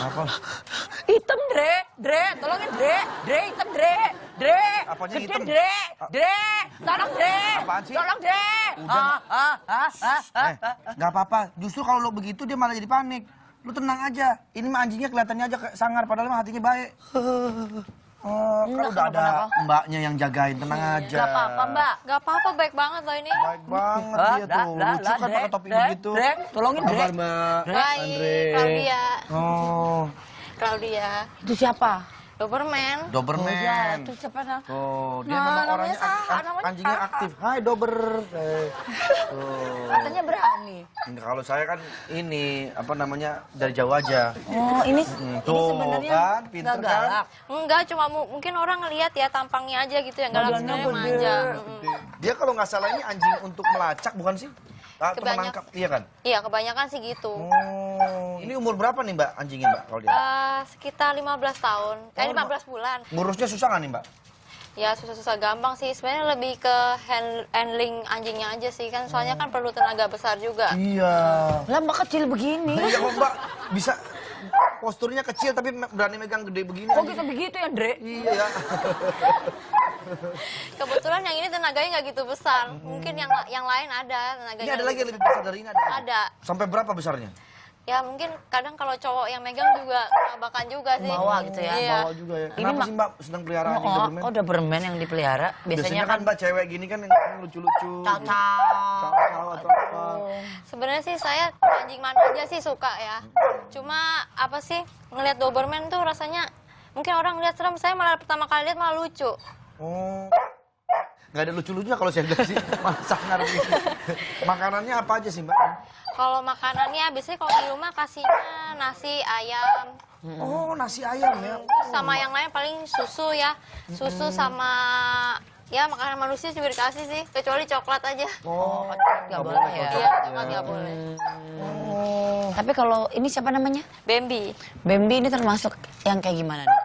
Apa? Hitam, Dre, tolongin Dre, hitam, Dre. Apanya Gede, hitam? Dre, tolong Dre. Apaan sih? Tolong Dre. Udah. Nggak apa-apa. Justru kalau lo begitu dia malah jadi panik. Lu tenang aja. Ini mah anjingnya kelihatannya aja kayak sangar, padahal mah hatinya baik. Oh, kan udah ada mbaknya yang jagain, tenang aja. Gak apa-apa, Mbak. Gak apa-apa, baik banget loh ini. Baik banget dia tuh. Lucu kan pakai topi begitu. Dre, tolongin Dre. Kabar, Mbak? Baik, Claudia. Oh, Claudia. Itu siapa? Doberman. Doberman. Itu siapa? Tuh, dia Nah, memang namanya orangnya Saha, namanya anjingnya Saha. aktif. Hai, Dober. Tuh. Katanya berani. Enggak, kalau saya kan ini apa namanya dari jauh aja. Oh, ini Tuh sebenarnya kan, pinter nggak galak. Enggak, cuma mungkin orang ngelihat ya tampangnya aja gitu yang galak, Badannya sebenarnya gede. manja. Dia kalau nggak salah ini anjing untuk melacak bukan sih? Atau Kebanyak- menangkap, iya kan? Iya, kebanyakan sih gitu. Oh, ini umur berapa nih Mbak anjingnya Mbak kalau dia? Sekitar 15 tahun. 15 bulan. Ngurusnya susah nggak nih Mbak? Ya susah-susah gampang sih. Sebenarnya lebih ke handling anjingnya aja sih kan. Soalnya kan perlu tenaga besar juga. Iya. Lah Mbak kecil begini. Iya kok Mbak bisa posturnya kecil tapi berani megang gede begini. Kok bisa begitu ya, Dre? Iya. Kebetulan yang ini tenaganya nggak gitu besar. Mungkin yang lain ada tenaganya. Ini ada lagi yang lebih besar dari ini ada. Ada. Sampai berapa besarnya? Ya mungkin kadang kalau cowok yang megang juga bakan juga sih. Bawa gitu ya? Iya. Bawa juga ya. Kenapa sih Mbak senang pelihara anjing Doberman? Oh, Doberman yang dipelihara. Biasanya kan Mbak cewek gini kan yang lucu-lucu. Caw-caw. Caw atau apa. Sebenarnya sih saya anjing mana aja sih suka ya. Cuma apa sih ngelihat Doberman tuh rasanya mungkin orang lihat serem, saya malah pertama kali lihat malah lucu. Oh. Nggak ada lucu-lucunya kalau saya lihat sih. Malah sangar gitu. Makanannya apa aja sih Mbak? Kalau makanannya biasanya kalau di rumah kasihnya nasi, ayam, Oh, nasi ayam ya. sama yang lain paling susu ya. Susu sama ya makanan manusia juga dikasih sih, kecuali coklat aja. Oh, Nggak boleh ya? Iya, coklat nggak boleh. Oh. Tapi kalau ini siapa namanya? Bambi, Bambi ini termasuk yang kayak gimana nih?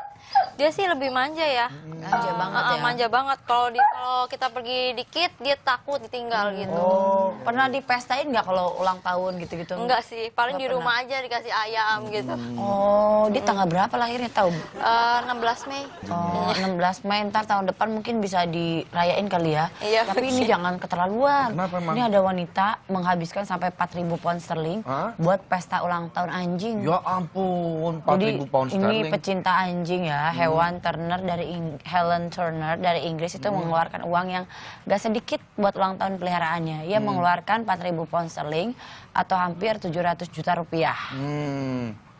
dia sih lebih manja ya. Manja banget ya? Manja banget. Kalau kita pergi dikit dia takut ditinggal gitu. Oh, pernah dipestain nggak kalau ulang tahun gitu-gitu? Enggak sih, paling Nggak di rumah aja dikasih ayam gitu. Oh, dia tanggal berapa lahirnya tahu? 16 Mei. Oh, 16 Mei, ntar tahun depan mungkin bisa dirayain kali ya. Iya, Tapi ini jangan keterlaluan. Kenapa emang? Ini ada wanita menghabiskan sampai 4.000 pound sterling Hah? buat pesta ulang tahun anjing. Ya ampun, Jadi 4.000 pound ini sterling. pecinta anjing ya, hewan Helen Turner dari Inggris itu mengeluarkan uang yang gak sedikit buat ulang tahun peliharaannya. Ia mengeluarkan 4.000 pound sterling atau hampir 700 juta rupiah.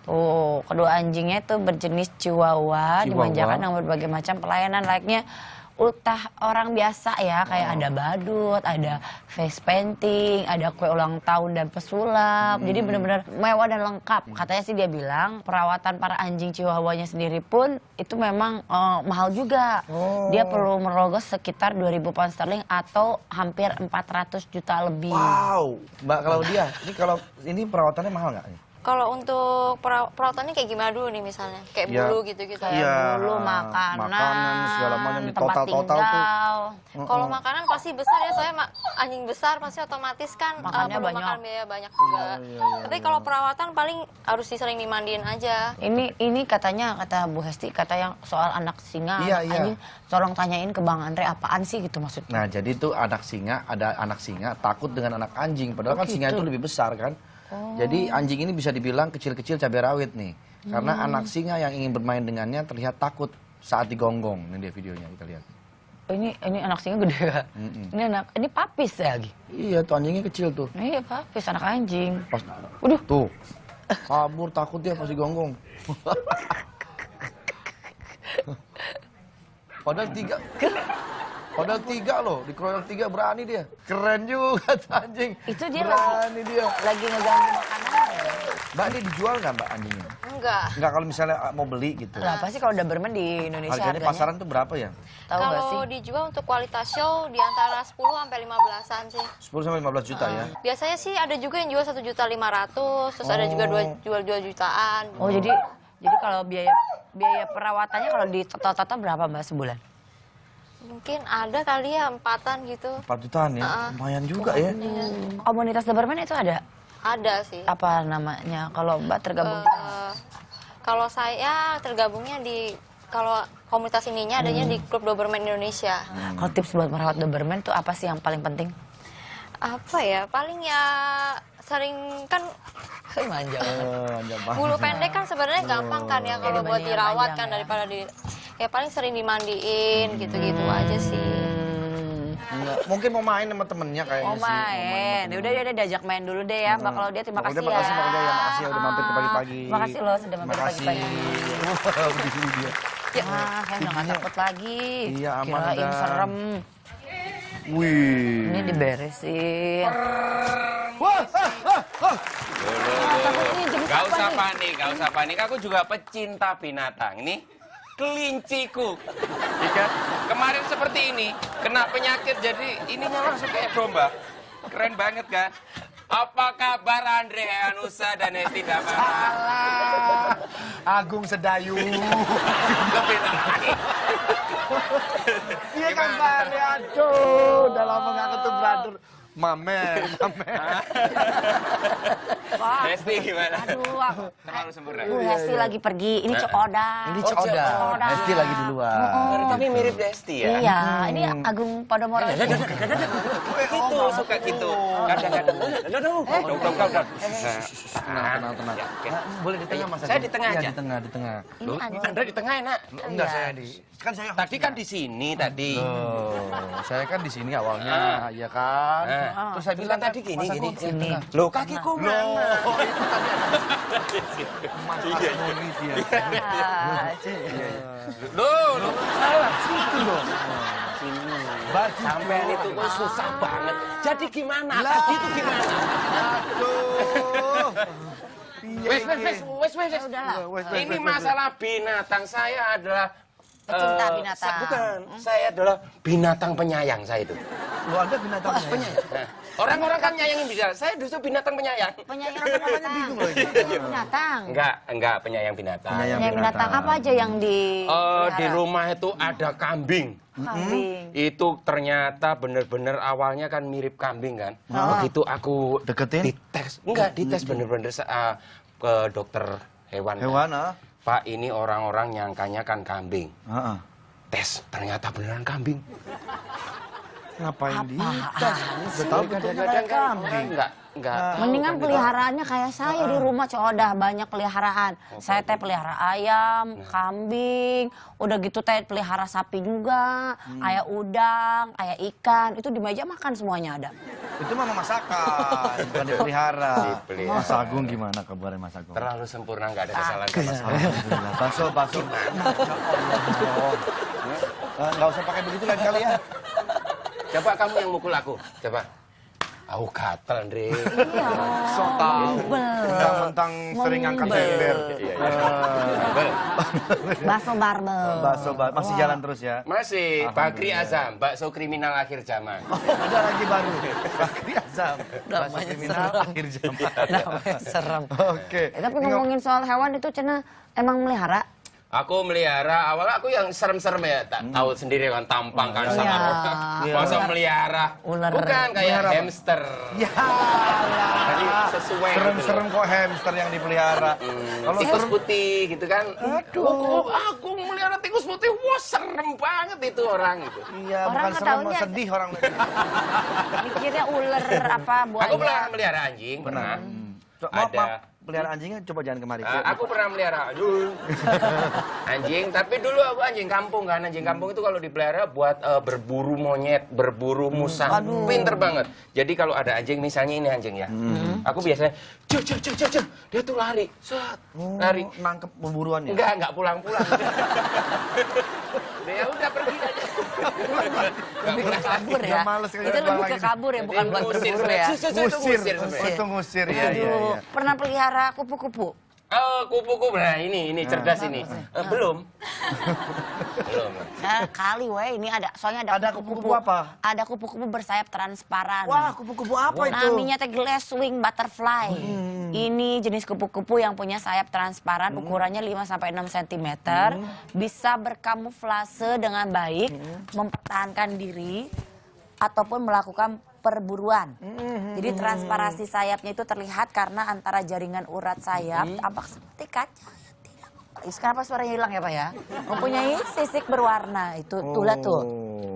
Tuh, kedua anjingnya itu berjenis Chihuahua, dimanjakan dengan berbagai macam pelayanan layaknya ultah orang biasa ya, kayak ada badut, ada face painting, ada kue ulang tahun dan pesulap. Jadi benar-benar mewah dan lengkap. Katanya sih dia bilang perawatan para anjing Chihuahuanya sendiri pun itu memang mahal juga. Dia perlu merogoh sekitar 2.000 pound sterling atau hampir 400 juta lebih. Wow, Mbak Claudia, ini perawatannya mahal nggak? Kalau untuk perawatannya kayak gimana dulu nih misalnya? Kayak Ya. bulu gitu-gitu. Kayak dulu makanan segala macam di tempat total-total tuh. tinggal. Kalau makanan pasti besar ya, soalnya anjing besar pasti otomatis kan Makannya perlu banyak. makan biaya banyak juga. Tapi kalau perawatan paling harus sering dimandiin aja. Ini katanya, kata Bu Hesti, kata yang soal anak singa, Iya, anak iya. anjing, tolong tanyain ke Bang Andre apaan sih gitu maksudnya. Nah, jadi tuh ada anak singa takut dengan anak anjing. Padahal kan singa itu lebih besar kan. Jadi anjing ini bisa dibilang kecil-kecil cabai rawit nih. Karena anak singa yang ingin bermain dengannya terlihat takut saat digonggong. Ini dia videonya, kita lihat. Oh, ini anak singa gede ya? Ini papis ya lagi. Iya, tuh anjingnya kecil tuh. Iya papis, anak anjing. Pas, Waduh. tuh. Kabur takut dia pas digonggong. Padahal tiga loh, dikeroyok 3 berani dia. Keren juga tuh anjing. Itu dia berani dia. lagi ngeganggu makanan. Mbak, ini dijual nggak Mbak anjingnya? Enggak. Nggak, kalau misalnya mau beli gitu. Lah pasti kalau Doberman di Indonesia Harganya pasaran tuh berapa ya? Tahu nggak sih? Kalau dijual untuk kualitas show di antara 10 sampai 15-an sih. 10 sampai 15 juta ya. Biasanya sih ada juga yang jual 1.500.000, terus ada juga jual jutaan. Oh jadi kalau biaya perawatannya kalau di total berapa Mbak sebulan? Mungkin ada kali ya 4-an gitu. 4 jutaan ya, lumayan juga ya. Komunitas Doberman itu ada? Ada sih. Apa namanya? Kalau Mbak tergabung di mana? Kalau saya tergabungnya kalau komunitas ininya adanya di Klub Doberman Indonesia. Kalau tips buat merawat Doberman tuh apa sih yang paling penting? Apa ya? Paling ya sering kan Manja. Manja banget. bulu pendek kan sebenarnya gampang kan ya kalau buat dibanding yang dirawat panjang kan ya. daripada ya paling sering dimandiin gitu-gitu aja sih. Enggak, mungkin mau main sama temennya kayaknya Mau sih. main. Ya udah diajak main dulu deh ya, Mbak Claudia. Terima Mbak kasih Claudia, ya. makasih Mbak Claudia, ya, makasih ya udah mampir ke pagi-pagi. Terima kasih loh sudah mampir Makasih. pagi-pagi. Wah, di sini dia. Ah, saya udah nggak takut lagi. Iya, aman Kirain udah. serem. Wih. Ini diberesin. Wah, Takutnya jenis Gak apa usah nih? panik, gak usah panik. Aku juga pecinta binatang. Ini kelinciku. Ya kan? Kemarin seperti ini, kena penyakit jadi ininya langsung kayak domba. Keren banget kan? Apa kabar Andre Anusa dan Hesti Damara? salah. Agung Sedayu. Lebih lagi. Iya kan, Pak? Aduh, udah lama gak ketemu, brother. Mamer. Wah, Hesti gimana? aduh, aku. Terlalu sempurna. Hesti lagi pergi. Ini Cokoda. Ini Oh, Coda. Coda. Hesti lagi duluan. Tapi mirip Hesti ya? Iya, ini Agung Podomoro. Gitu, suka gitu. Kadang-kadang. Tenang. Boleh di tengah, Mas Saya Agung? di tengah Iya, aja. di tengah. Loh, Anda di tengah enak. Enggak, saya di... Kan saya... Tadi kan di sini tadi. Oh, saya kan di sini awalnya, ya kan. Ah. Terus saya bilang Tadi gini, Mas gini. Agung, sini. Loh, kakiku mana? Mas Agung dia. Loh, salah. Itu dong. Baju Sampean itu kok susah banget. Jadi gimana? Tadi itu gimana? Aduh. Wes. Udahlah. Ini masalah binatang. Saya adalah Pecinta binatang. Bukan, saya adalah binatang penyayang saya itu. Lu ada binatangnya? Nah, orang-orang kan nyayangin binatang. Saya justru binatang penyayang. Penyayang binatang. bingung loh ini. Binatang. Enggak penyayang binatang. Penyayang Penyayang binatang apa aja yang di Di rumah itu ada kambing. kambing. Itu ternyata bener-bener awalnya kan mirip kambing kan. Oh. Begitu aku Deketin? dites, dites bener-bener ke dokter hewan. Hewan, ah? Pak, ini orang-orang nyangkanya kan kambing. Heeh. Tes, ternyata beneran kambing. Ngapain Apaan dites? Udah tahu bentuknya Kadang-kadang kayak kan kambing. orang nggak tahu Mendingan kan, peliharaannya kayak saya di rumah Coda, banyak peliharaan. Saya teh pelihara ayam, kambing, udah gitu teh pelihara sapi juga, ayam udang, ayam ikan, itu di meja makan semuanya ada. Itu mah masakan, bukan dipelihara. Dipelihara. Mas Agung gimana kabarnya Mas Agung? terlalu sempurna, nggak ada kesalahan sama sekali. Alhamdulillah. Bakso. Nggak usah pakai begitu lain kali ya. Coba kamu yang mukul aku, coba. Aku gatel, Andre. Iya. Sok tahu. Bel. Mentang-mentang sering angkat Membel. ember. Bakso barbel. Bakso masih jalan terus ya. Masih, Bakri Alhamdulillah. Azam, bakso kriminal akhir zaman. Ada lagi baru. Bakri Azam. Bakso Namanya kriminal serem. akhir zaman. Namanya serem. Oke. Tapi ngomongin soal hewan itu Cena emang melihara? Aku melihara, awalnya aku yang serem-serem ya, tak tahu sendiri kan, tampang kan sama Iya. orang. Iya. Masa melihara? Ular. Bukan, kayak Melihara apa? hamster. Ya. Jadi sesuai Serem-serem kok hamster yang dipelihara. Kalau tikus serem putih gitu kan. Aduh. Aku melihara tikus putih, wah serem banget itu orang gitu. iya, Orang bukan serem, ketaunya- sedih orang. Mikirnya ular apa buaya? Aku pernah melihara anjing, pernah. Maaf, Ada. pelihara anjingnya coba jangan kemari. Aku pernah melihara anjing, tapi dulu aku anjing kampung kan. Anjing kampung itu kalau dipelihara buat berburu monyet, berburu musa. Pinter banget. Jadi kalau ada anjing, misalnya ini anjing ya. Aku biasanya, cuk. Dia tuh lari. Set, lari. Nangkep pemburuannya. Enggak pulang-pulang. Ya udah pergi aja. Lebih ke kabur ya. Udah males kayaknya Itu pulang lebih ke lagi. kabur ya, bukan buat Ngusir berburu ya. Ngusir Oh, sebenarnya. itu ngusir ya. Aduh, pernah pelihara kupu-kupu? Kupu-kupu, nah ini cerdas ini. Belum. Kali weh, ini ada, soalnya Ada kupu-kupu apa? Ada kupu-kupu bersayap transparan. Wah, kupu-kupu apa itu? Namanya teh glasswing butterfly. Ini jenis kupu-kupu yang punya sayap transparan, ukurannya 5-6 cm, bisa berkamuflase dengan baik, mempertahankan diri, ataupun melakukan perburuan. Jadi transparasi sayapnya itu terlihat karena antara jaringan urat sayap tampak seperti kaca yang tidak kenapa suaranya hilang ya Pak ya? Mempunyai sisik berwarna itu, tuh lihat tuh.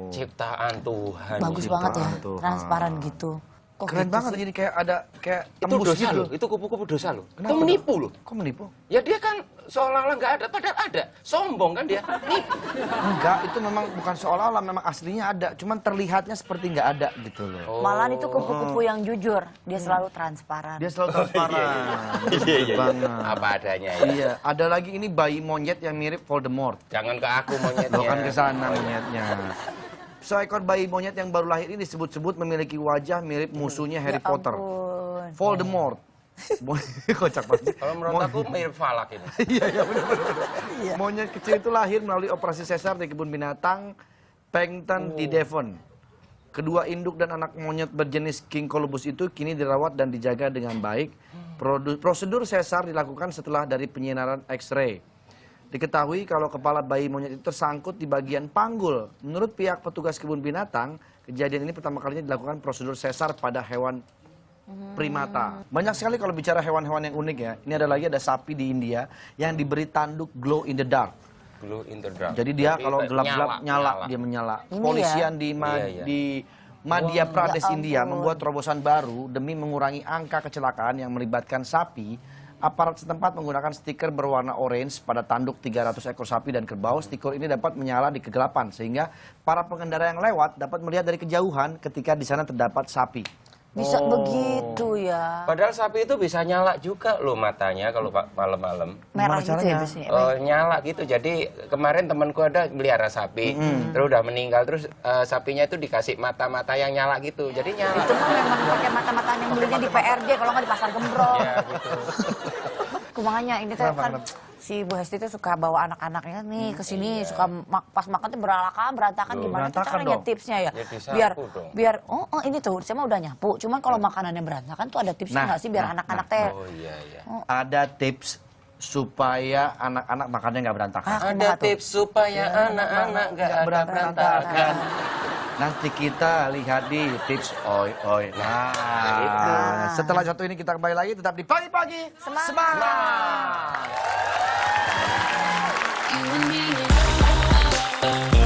Ciptaan Tuhan. Bagus banget ya, Tuhan. transparan gitu. Kok Keren gitu banget, sih? jadi kayak ada kayak Itu tembus dosa gitu. loh, itu kupu-kupu dosa loh. Kenapa Itu menipu loh. Kok menipu? Ya dia kan seolah-olah nggak ada, padahal ada. Sombong kan dia. Nipu. Enggak, itu memang bukan seolah-olah, memang aslinya ada. Cuman terlihatnya seperti nggak ada gitu loh. Malahan itu kupu-kupu yang jujur, dia selalu transparan. Dia selalu transparan. Iya. Banget. Apa adanya ya. Iya, ada lagi ini bayi monyet yang mirip Voldemort. Jangan ke aku monyetnya. Loh kan ke sana monyetnya. Seekor bayi monyet yang baru lahir ini disebut-sebut memiliki wajah mirip musuhnya Harry Potter. Ampun. Voldemort. Kocak banget. Kalau menurut aku mirip Falak ini. Iya, benar. Monyet kecil itu lahir melalui operasi sesar di kebun binatang Paignton di Devon. Kedua induk dan anak monyet berjenis King Colobus itu kini dirawat dan dijaga dengan baik. Prosedur sesar dilakukan setelah dari penyinaran X-ray. Diketahui kalau kepala bayi monyet itu tersangkut di bagian panggul. Menurut pihak petugas kebun binatang, kejadian ini pertama kalinya dilakukan prosedur sesar pada hewan primata. Banyak sekali kalau bicara hewan-hewan yang unik ya. Ini ada sapi di India yang diberi tanduk glow in the dark. Glow in the dark. Jadi dia kalau Jadi gelap-gelap nyala, dia menyala. Ini Polisian Iya. di Madhya Pradesh ya India ampun. membuat terobosan baru demi mengurangi angka kecelakaan yang melibatkan sapi. Aparat setempat menggunakan stiker berwarna orange pada tanduk 300 ekor sapi dan kerbau. Stiker ini dapat menyala di kegelapan sehingga para pengendara yang lewat dapat melihat dari kejauhan ketika di sana terdapat sapi. Bisa begitu ya. Padahal sapi itu bisa nyala juga loh matanya kalau malam-malam. Merah Gimana gitu ya caranya? biasanya. Nyala gitu. Jadi kemarin temanku ada melihara sapi, terus udah meninggal, terus sapinya itu dikasih mata-mata yang nyala gitu. Jadi nyala. Itu mah memang pakai mata-mata yang belinya di PRJ kalau nggak di pasar gembrong. Ya, gitu. Makanya ini tuh kan si Bu Hesti tuh suka bawa anak-anaknya nih ke sini, suka pas makan tuh berantakan gimana tuh Berantakan caranya dong. tipsnya ya? Ya, disapu biar dong. biar ini tuh saya mah udah nyapu, cuman kalau makanannya berantakan tuh ada tipsnya nggak sih biar anak-anak teh Oh iya iya. Ada tips supaya anak-anak makannya nggak berantakan. Ah, Ada kumaha tuh? tips supaya anak-anak nggak ada berantakan. Nanti kita lihat di tips oi oi. Nah, setelah satu ini kita kembali lagi tetap di pagi-pagi semangat. You and me.